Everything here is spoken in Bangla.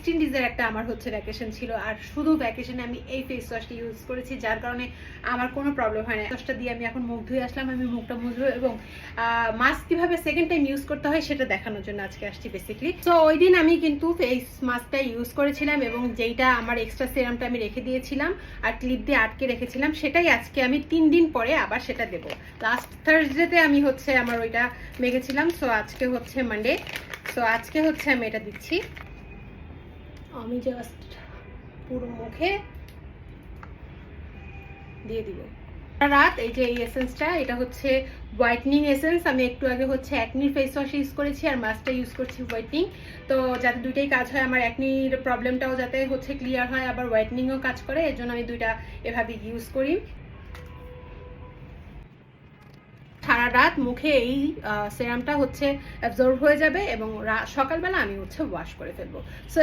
16 ডেজের একটা আমার হচ্ছে ভ্যাকেশন ছিল, আর শুধু ভ্যাকেশনে আমি এই ফেস ওয়াশটা ইউজ করেছি, যার কারণে আমার কোনো প্রবলেম হয় না। ওয়াশটা দিয়ে আমি এখন মুখ ধুয়ে আসলাম, আমি মুখটা মুছবো এবং মাস্ক কিভাবে সেকেন্ড টাইম ইউজ করতে হয় সেটা দেখানোর জন্য আজকে আসছি বেসিকলি। তো ওই দিন আমি কিন্তু ফেস মাস্কটা ইউজ করেছিলাম এবং যেইটা আমার এক্সট্রা সেরামটা আমি রেখে দিয়েছিলাম আর ক্লিপ দিয়ে আটকে রেখেছিলাম, সেটাই আজকে আমি 3 দিন পরে আবার সেটা দেবো। লাস্ট থার্সডেতে আমি হচ্ছে আমার ওইটা মেখেছিলাম। সো আজকে হচ্ছে মানডে, সো আজকে হচ্ছে আমি এটা দিচ্ছি। আমি জাস্ট পুরো মুখে দিয়ে দিব। রাত এই যে এই এসেন্সটা, এটা হচ্ছে হোয়াইটনিং এসেন্স। আমি একটু আগে হচ্ছে অ্যাকনির ফেস ওয়াশ ইউজ করেছি আর মাস্কটা ইউজ করছি হোয়াইটনিং। তো যাতে দুইটাই কাজ হয়, আমার অ্যাকনির প্রবলেমটাও যাতে হচ্ছে ক্লিয়ার হয়, আবার হোয়াইটনিংও কাজ করে, এর জন্য আমি দুইটা এভাবে ইউজ করি। সারা রাত মুখে এই সেরামটা হচ্ছে অ্যাবজর্ব হয়ে যাবে এবং সকালবেলা আমি হচ্ছে ওয়াশ করে ফেলবো। সো